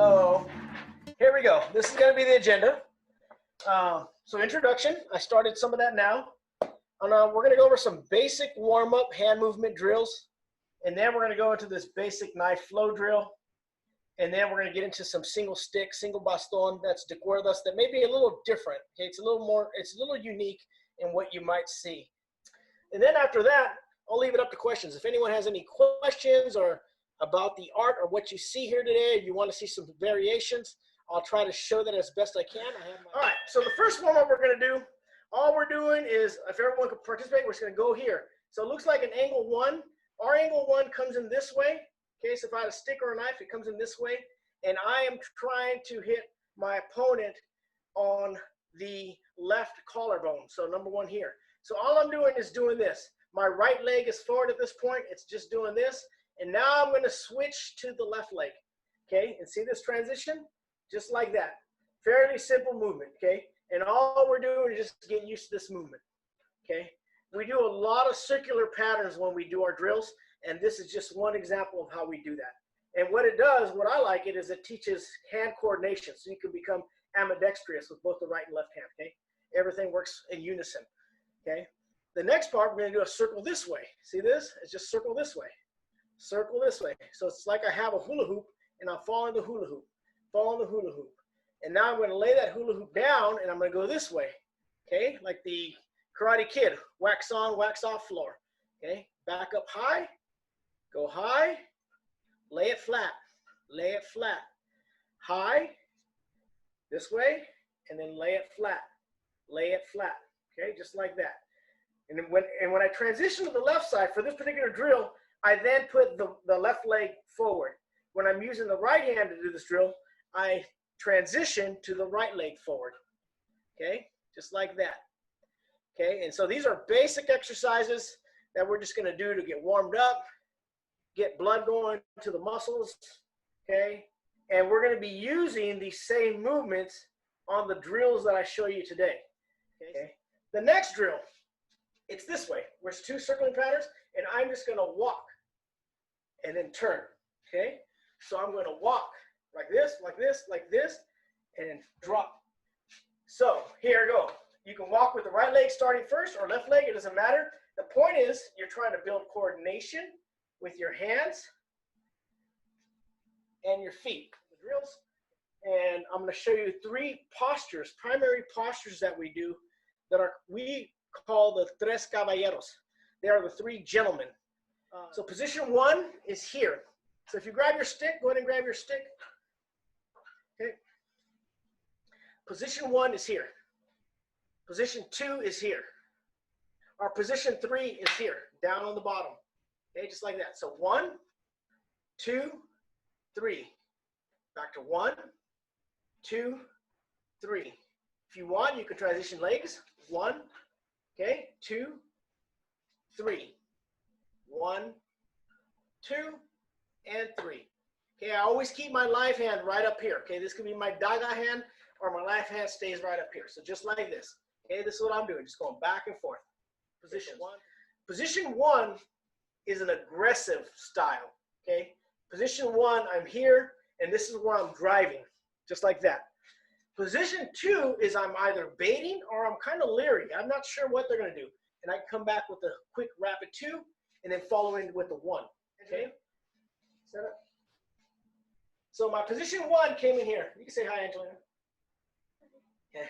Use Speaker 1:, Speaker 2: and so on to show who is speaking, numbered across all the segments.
Speaker 1: So here we go. This is going to be the agenda. So introduction, I started some of that now. And we're going to go over some basic warm-up hand movement drills. And then we're going to go into this basic knife flow drill. And then we're going to get into some single stick, single baston, that's DeCuerdas, that may be a little different. Okay? It's a little unique in what you might see. And then after that, I'll leave it up to questions. If anyone has any questions or about the art or what you see here today, you want to see some variations, I'll try to show that as best I can. All right, so the first warm-up we're going to do, all we're doing is, if everyone could participate, we're just going to go here. So it looks like an angle 1. Our angle 1 comes in this way. Okay, so if I had a stick or a knife, it comes in this way. And I am trying to hit my opponent on the left collarbone. So number 1 here. So all I'm doing is doing this. My right leg is forward at this point. It's just doing this. And now I'm going to switch to the left leg. Okay, and see this transition? Just like that. Fairly simple movement. Okay, and all we're doing is just get used to this movement. Okay, we do a lot of circular patterns when we do our drills. And this is just one example of how we do that. And what it does, what I like it, is it teaches hand coordination. So you can become ambidextrous with both the right and left hand, okay? Everything works in unison, okay? The next part, we're gonna do a circle this way. See this? It's just circle this way. Circle this way. So it's like I have a hula hoop and I'm following the hula hoop, following the hula hoop. And now I'm gonna lay that hula hoop down and I'm gonna go this way, okay? Like the Karate Kid, wax on, wax off floor, okay? Back up high. Go high, lay it flat, high, this way, and then lay it flat, okay, just like that. And then when I transition to the left side, for this particular drill, I then put the left leg forward. When I'm using the right hand to do this drill, I transition to the right leg forward, okay, just like that, okay. And so these are basic exercises that we're just gonna do to get warmed up, get blood going to the muscles, okay? And we're gonna be using these same movements on the drills that I show you today, okay? The next drill, it's this way. There's 2 circling patterns, and I'm just gonna walk and then turn, okay? So I'm gonna walk like this, like this, like this, and drop. So here I go. You can walk with the right leg starting first or left leg, it doesn't matter. The point is you're trying to build coordination with your hands and your feet, the drills. And I'm going to show you 3 postures, primary postures that we do that we call the tres caballeros. They are the 3 gentlemen. So position 1 is here. So if you grab your stick, go ahead and grab your stick. Okay. Position 1 is here. Position 2 is here. Our position 3 is here, down on the bottom. Okay, just like that. So 1, 2, 3. Back to 1, 2, 3. If you want, you can transition legs. 1, okay, 2, 3. 1, 2, and 3. Okay, I always keep my live hand right up here. Okay, this could be my daga hand or my left hand stays right up here. So just like this. Okay, this is what I'm doing, just going back and forth. Position 1. Position 1 is an aggressive style, okay? Position 1, I'm here, and this is where I'm driving, just like that. Position 2 is I'm either baiting or I'm kind of leery. I'm not sure what they're gonna do. And I come back with a quick rapid 2, and then following with the 1, okay? Set up. So my position 1 came in here. You can say hi, Angelina. Okay.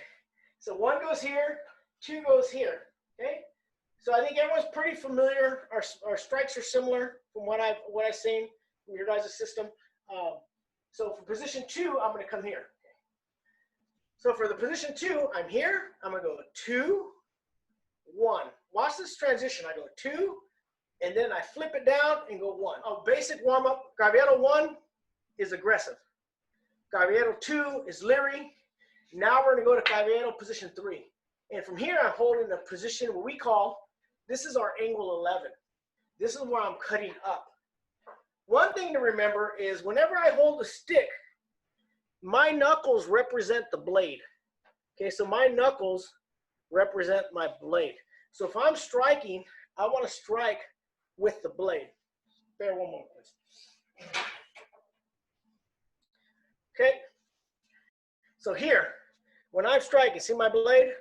Speaker 1: So 1 goes here, 2 goes here, okay? So I think everyone's pretty familiar. Our strikes are similar from what I've seen from your guys' system. So for position 2, I'm going to come here. So for the position 2, I'm here. I'm going to go 2, 1. Watch this transition. I go 2, and then I flip it down and go 1. Oh, basic warm up. Caballero 1 is aggressive. Caballero 2 is leery. Now we're going to go to Caballero position 3. And from here, I'm holding a position what we call, this is our angle 11. This is where I'm cutting up. One thing to remember is whenever I hold the stick, my knuckles represent the blade. Okay, so my knuckles represent my blade. So if I'm striking, I want to strike with the blade. Bear one moment, please. Okay? So here, when I'm striking, see my blade?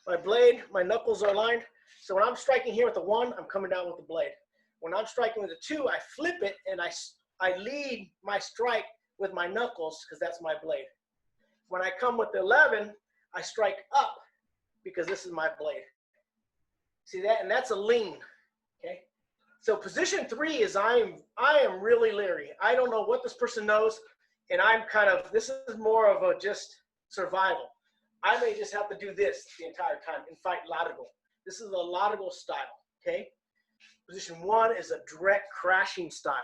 Speaker 1: My knuckles are aligned. So when I'm striking here with the 1, I'm coming down with the blade. When I'm striking with the 2, I flip it and I lead my strike with my knuckles because that's my blade. When I come with the 11, I strike up because this is my blade. See that? And that's a lean. Okay? So position 3 is I am really leery. I don't know what this person knows, and I'm kind of, this is more of a just survival. I may just have to do this the entire time and fight latigo. This is a latigo style, okay? Position 1 is a direct crashing style.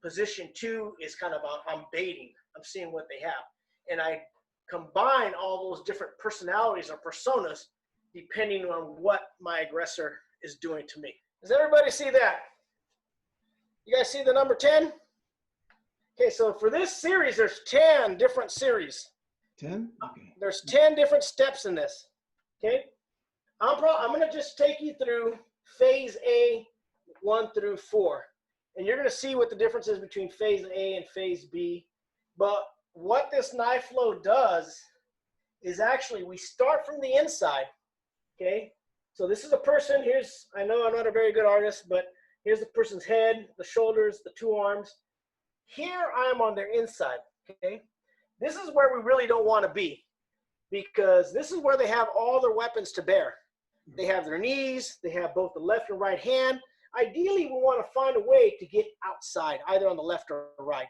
Speaker 1: Position 2 is kind of I'm baiting. I'm seeing what they have. And I combine all those different personalities or personas depending on what my aggressor is doing to me. Does everybody see that? You guys see the number 10? Okay, so for this series, there's 10 different series.
Speaker 2: 10? Okay.
Speaker 1: There's 10 different steps in this, okay? I'm going to just take you through phase A 1 through 4. And you're going to see what the difference is between phase A and phase B. But what this knife flow does is actually we start from the inside, okay? So this is a person, I know I'm not a very good artist, but here's the person's head, the shoulders, the 2 arms. Here I am on their inside, okay? This is where we really don't want to be because this is where they have all their weapons to bear. They have their knees, they have both the left and right hand. Ideally, we want to find a way to get outside, either on the left or right,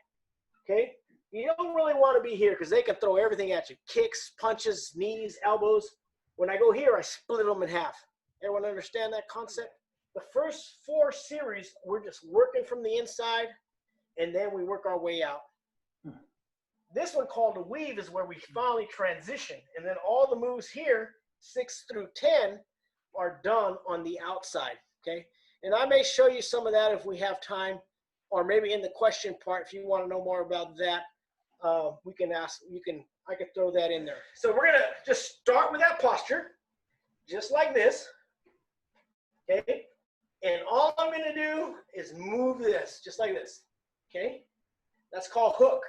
Speaker 1: okay? You don't really want to be here because they can throw everything at you. Kicks, punches, knees, elbows. When I go here, I split them in half. Everyone understand that concept? The first 4 series, we're just working from the inside, and then we work our way out. This one called the weave is where we finally transition. And then all the moves here, 6 through 10, are done on the outside, okay? And I may show you some of that if we have time, or maybe in the question part, if you want to know more about that, I could throw that in there. So we're gonna just start with that posture, just like this, okay? And all I'm gonna do is move this, just like this, okay? That's called hook.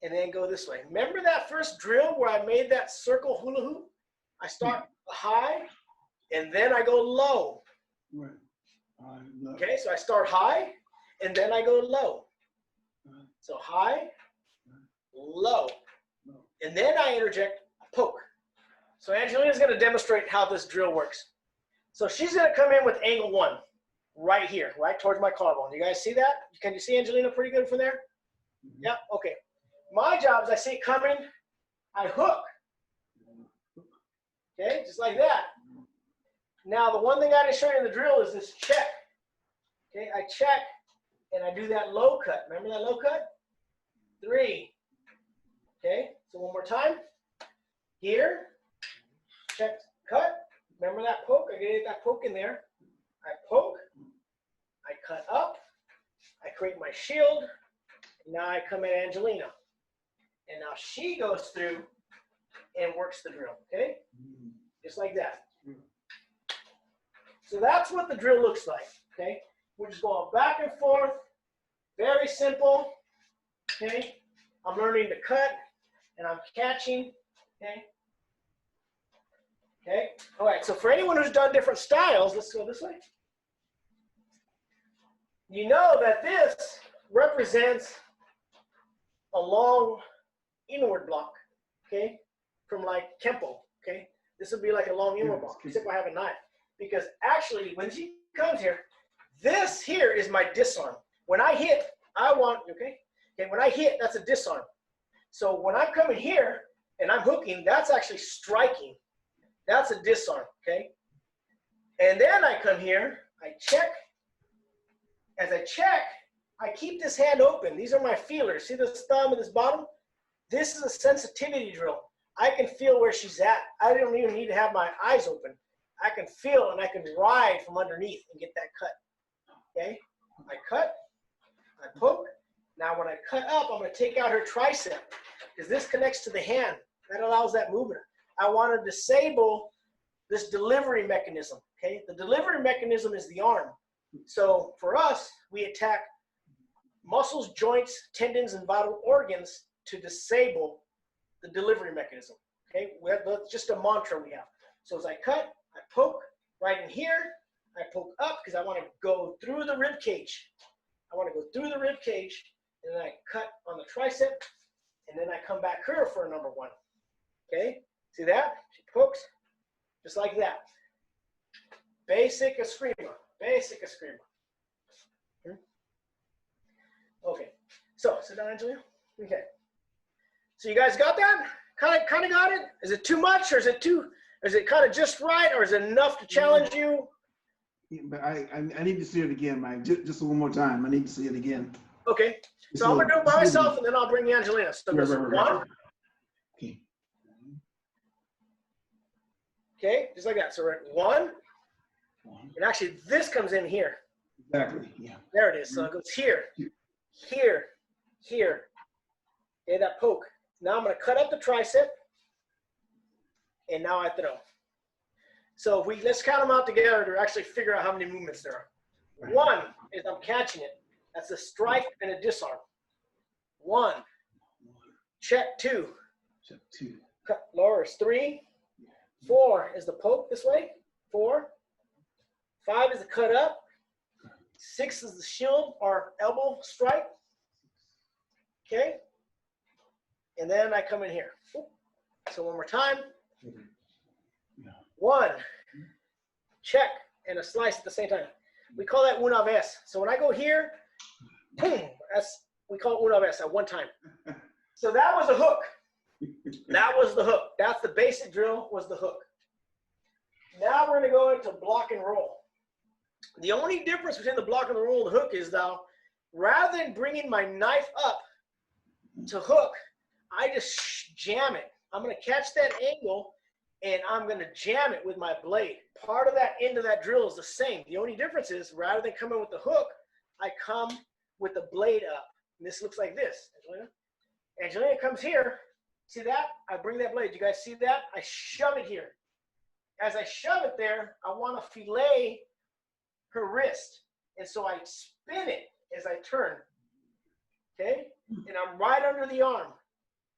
Speaker 1: And then go this way. Remember that first drill where I made that circle hula hoop? I start high, and then I go low.
Speaker 2: Right.
Speaker 1: Okay, so I start high, and then I go low. So high, low. And then I interject a poke. So Angelina's going to demonstrate how this drill works. So she's going to come in with angle 1, right here, right towards my collarbone. You guys see that? Can you see Angelina pretty good from there? Yeah, okay. My job is I see it coming, I hook. Okay, just like that. Now, the one thing I didn't show you in the drill is this check. Okay, I check and I do that low cut. Remember that low cut? 3. Okay, so one more time. Here, check, cut. Remember that poke? I get that poke in there. I poke, I cut up, I create my shield. Now I come at Angelina. And now she goes through and works the drill, okay? Just like that. So that's what the drill looks like, okay? We're just going back and forth, very simple, okay? I'm learning to cut, and I'm catching, okay? Okay, all right, so for anyone who's done different styles, let's go this way. You know that this represents a long inward block, okay, from like Kempo, okay? This would be like a long inward block, except I have a knife. Because actually, when she comes here, this here is my disarm. When I hit, I want, okay? Okay, when I hit, that's a disarm. So when I'm coming here and I'm hooking, that's actually striking. That's a disarm, okay? And then I come here, I check. As I check, I keep this hand open. These are my feelers. See this thumb and this bottom? This is a sensitivity drill. I can feel where she's at. I don't even need to have my eyes open. I can feel and I can ride from underneath and get that cut. Okay? I cut, I poke. Now when I cut up, I'm going to take out her tricep because this connects to the hand. That allows that movement. I want to disable this delivery mechanism. Okay? The delivery mechanism is the arm. So for us, we attack muscles, joints, tendons, and vital organs to disable the delivery mechanism. Okay, that's just a mantra we have. So as I cut, I poke right in here. I poke up because I want to go through the rib cage. I want to go through the rib cage, and then I cut on the tricep, and then I come back here for a number one. Okay, see that? She pokes just like that. Basic Eskrima. Basic Eskrima. Okay, so sit down, Angelina. Okay, so you guys got that? Kind of got it? Is it too much, or is it kind of just right, or is it enough to challenge you?
Speaker 2: Yeah, but I need to see it again, Mike. Just one more time. I need to see it again.
Speaker 1: Okay, so I'm gonna do it by myself, and then I'll bring Angelina. So one.
Speaker 2: Okay.
Speaker 1: Okay, just like that. So we're at one. And actually, this comes in here.
Speaker 2: Exactly. Yeah.
Speaker 1: There it is. So it goes here, here, here. Okay, that poke. Now I'm going to cut up the tricep, and now I throw. So let's count them out together to actually figure out how many movements there are. One is I'm catching it. That's a strike and a disarm. One. Check two.
Speaker 2: Check two.
Speaker 1: Cut lowers. Three. Four is the poke this way. Four. Five is the cut up. Six is the shield or elbow strike. Okay. And then I come in here. So one more time. One. Check and a slice at the same time. We call that una vez. So when I go here, boom, we call it una vez at one time. So that was a hook. That was the hook. That's the basic drill, was the hook. Now we're going to go into block and roll. The only difference between the block and the roll and the hook is now, rather than bringing my knife up to hook, I just jam it. I'm going to catch that angle, and I'm going to jam it with my blade. Part of that end of that drill is the same. The only difference is, rather than coming with the hook, I come with the blade up. And this looks like this. Angelina? Angelina comes here. See that? I bring that blade. You guys see that? I shove it here. As I shove it there, I want to fillet her wrist. And so I spin it as I turn. Okay? And I'm right under the arm.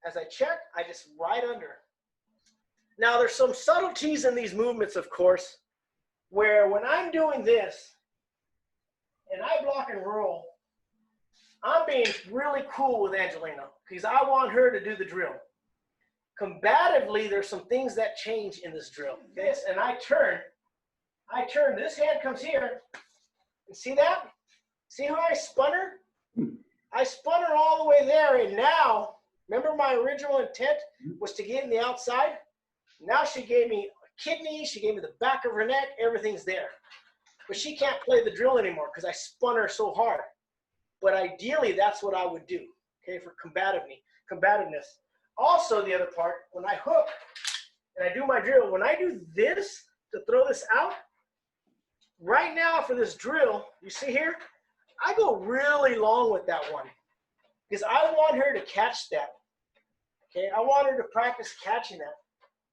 Speaker 1: As I check, I just right under. Now, there's some subtleties in these movements, of course, where when I'm doing this and I block and roll, I'm being really cool with Angelina because I want her to do the drill. Combatively, there's some things that change in this drill. Okay? And I turn, this hand comes here, and see that? See how I spun her? I spun her all the way there, and now, remember my original intent was to get in the outside? Now she gave me a kidney, she gave me the back of her neck, everything's there. But she can't play the drill anymore because I spun her so hard. But ideally, that's what I would do, okay, for combativeness. Also, the other part, when I hook and I do my drill, when I do this to throw this out, right now for this drill, you see here, I go really long with that one because I want her to catch that. Okay, I want her to practice catching that.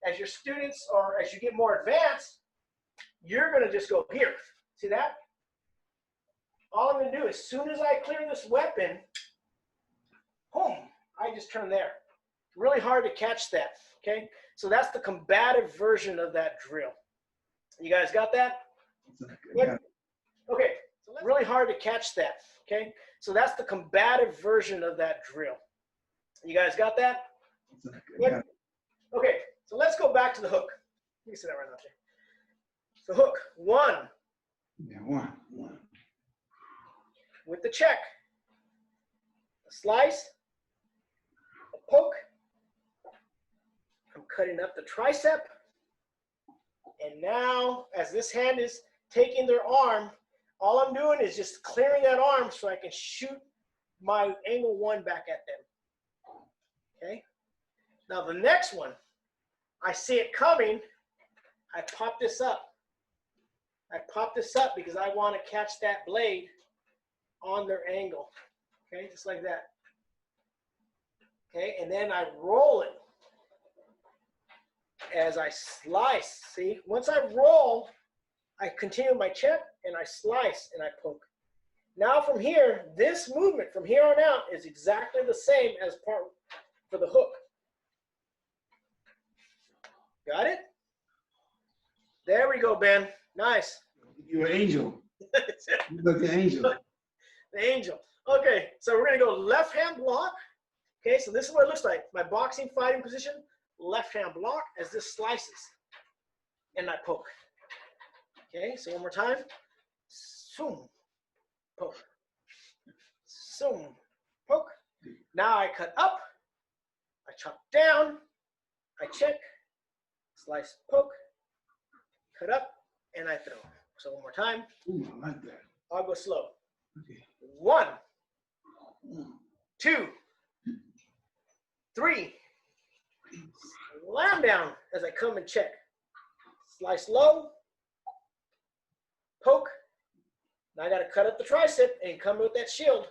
Speaker 1: As your students or as you get more advanced, you're going to just go here. See that? All I'm going to do, as soon as I clear this weapon, boom, I just turn there. Really hard to catch that, okay? So that's the combative version of that drill. You guys got that? Yeah. Okay, so really hard to catch that, okay? So that's the combative version of that drill. You guys got that? Yeah. Okay, so let's go back to the hook. You can sit that right out there. So hook, one.
Speaker 2: Yeah, one.
Speaker 1: With the check. A slice. A poke. I'm cutting up the tricep. And now, as this hand is taking their arm, all I'm doing is just clearing that arm so I can shoot my angle one back at them. Okay? Now the next one, I see it coming, I pop this up. I pop this up because I want to catch that blade on their angle. Okay, just like that. Okay, and then I roll it as I slice. See, once I roll, I continue my check and I slice and I poke. Now from here, this movement from here on out is exactly the same as for the hook. Got it? There we go, Ben. Nice.
Speaker 2: You're an angel. You're like the angel.
Speaker 1: The angel. Okay, so we're going to go left hand block. Okay, so this is what it looks like. My boxing fighting position, left hand block as this slices. And I poke. Okay, so one more time. Zoom, poke. Zoom, poke. Now I cut up. I chop down. I check. Slice, poke. Cut up, and I throw. So one more time.
Speaker 2: Ooh, I like that.
Speaker 1: I'll go slow.
Speaker 2: Okay.
Speaker 1: 1, 2, 3. Slam down as I come and check. Slice low. Poke. Now I got to cut up the tricep and come with that shield.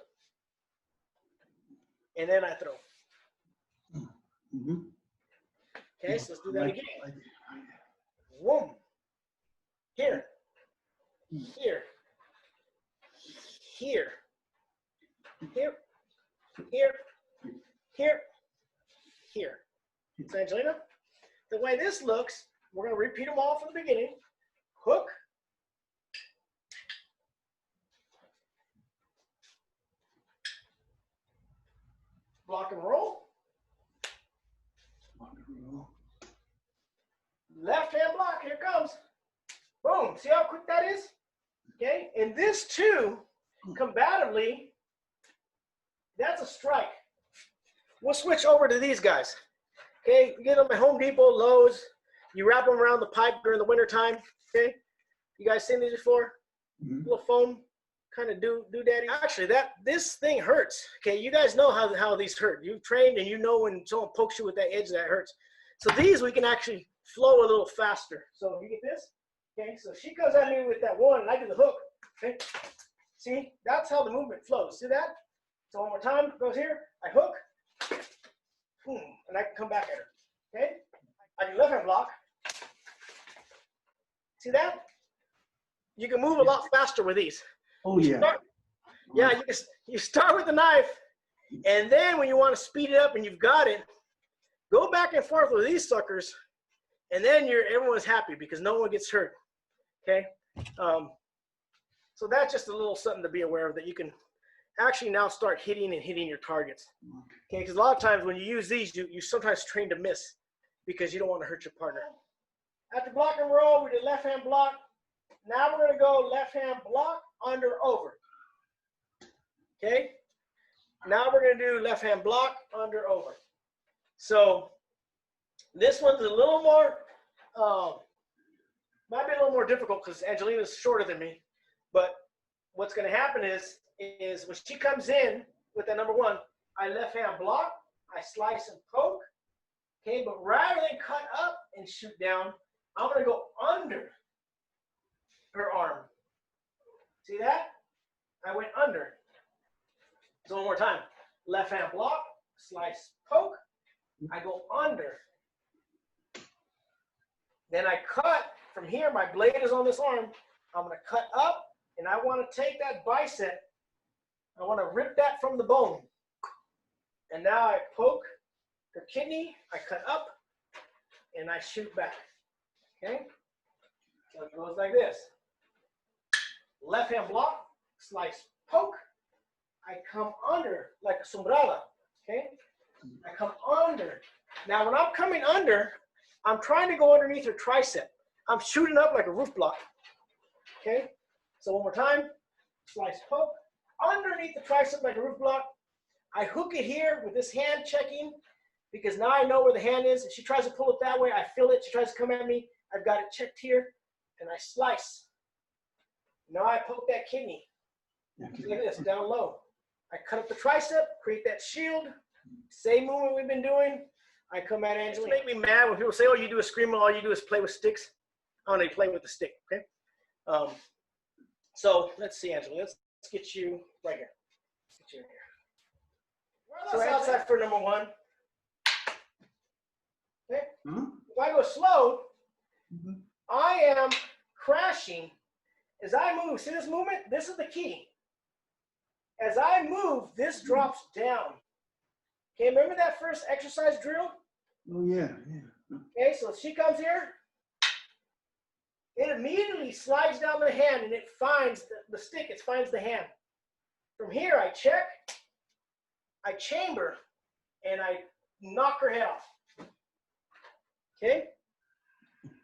Speaker 1: And then I throw.
Speaker 2: Mm-hmm.
Speaker 1: Okay, so let's do that again.
Speaker 2: Like it.
Speaker 1: Boom. Here. Here. Here. Here. Here. Here. Here. So Angelina, the way this looks, we're going to repeat them all from the beginning. Hook. Block and roll. Left hand block, here it comes. Boom, see how quick that is? Okay, and this too, combatively, that's a strike. We'll switch over to these guys. Okay, you get them at Home Depot, Lowe's, you wrap them around the pipe during the winter time. Okay, you guys seen these before?
Speaker 2: Mm-hmm.
Speaker 1: Little foam kind of doodaddy. Actually, this thing hurts. Okay, you guys know how these hurt. You've trained and you know when someone pokes you with that edge that hurts. So these we can actually flow a little faster. So you get this. Okay, so she comes at me with that one and I do the hook. Okay, see, that's how the movement flows. See that? So one more time, goes here, I hook, boom, and I can come back at her. Okay, I do left hand block. See that? You can move a lot faster with these.
Speaker 2: Oh yeah.
Speaker 1: You start with the knife, and then when you want to speed it up and you've got it, go back and forth with these suckers, and then everyone's happy because no one gets hurt. Okay, so that's just a little something to be aware of, that you can actually now start hitting your targets. Okay, because a lot of times when you use these, you sometimes train to miss because you don't want to hurt your partner. After block and roll, we did left hand block. Now we're going to go left hand block, under, over. Okay, now we're going to do left hand block, under, over. So this one's a little more, might be a little more difficult because Angelina's shorter than me. But what's going to happen is when she comes in with that number one, I left hand block, I slice and poke. Okay, but rather than cut up and shoot down, I'm going to go under her arm. See that? I went under. So one more time. Left hand block, slice, poke. I go under. Then I cut from here. My blade is on this arm. I'm going to cut up, and I want to take that bicep. I want to rip that from the bone. And now I poke her kidney. I cut up, and I shoot back. Okay? So it goes like this. Left hand block, slice, poke. I come under like a sombrada. Okay? I come under. Now when I'm coming under, I'm trying to go underneath her tricep. I'm shooting up like a roof block. Okay? So one more time. Slice, poke. Underneath the tricep like a roof block. I hook it here with this hand checking because now I know where the hand is. If she tries to pull it that way, I feel it. She tries to come at me. I've got it checked here. And I slice. Now I poke that kidney. Look at this, down low. I cut up the tricep, create that shield. Same movement we've been doing. I come at Angela. It make me mad when people say, oh, you do Eskrima, all you do is play with sticks. I want to play with the stick, okay? So let's see, Angela. Let's get you right here. Let's get you in here. So outside for number one. Okay?
Speaker 2: Mm-hmm.
Speaker 1: If I go slow, I am crashing. As I move, see this movement? This is the key. As I move, this drops down. Okay, remember that first exercise drill?
Speaker 2: Oh, yeah, yeah.
Speaker 1: Okay, so she comes here. It immediately slides down the hand and it finds the stick, it finds the hand. From here, I check, I chamber, and I knock her head off. Okay?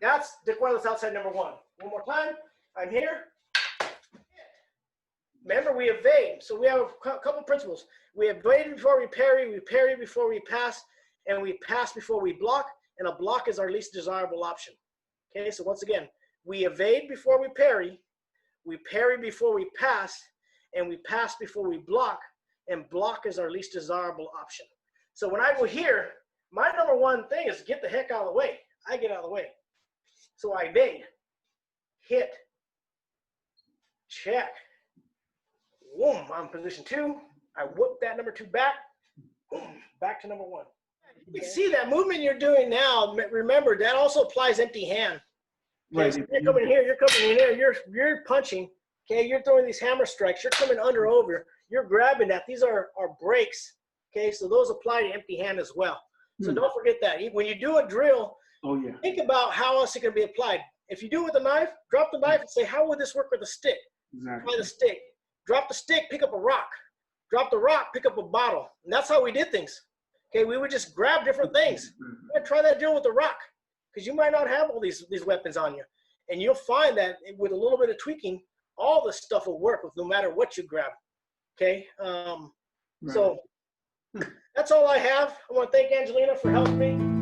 Speaker 1: That's DeCuerdas outside number 1. One more time. I'm here. Remember, we evade. So we have a couple principles. We evade before we parry before we pass, and we pass before we block, and a block is our least desirable option. Okay, so once again, we evade before we parry before we pass, and we pass before we block, and block is our least desirable option. So when I go here, my number 1 thing is get the heck out of the way. I get out of the way. So I evade, hit, check. Boom, I'm in position 2. I whoop that number 2 back. Boom, back to number 1. You can see that movement you're doing now. Remember, that also applies empty hand. Okay,
Speaker 2: Right.
Speaker 1: so you're coming here, you're coming in here, you're punching. Okay, you're throwing these hammer strikes. You're coming under over. You're grabbing that. These are breaks. Okay, so those apply to empty hand as well. So don't forget that. When you do a drill, think about how else it can be applied. If you do it with a knife, drop the knife and say, how would this work with a stick?
Speaker 2: Exactly.
Speaker 1: Apply the stick. Drop the stick, pick up a rock. Drop the rock, pick up a bottle. And that's how we did things. Okay, we would just grab different things. Try that drill with the rock, because you might not have all these weapons on you. And you'll find that with a little bit of tweaking, all this stuff will work with no matter what you grab. Okay, so that's all I have. I want to thank Angelina for helping me.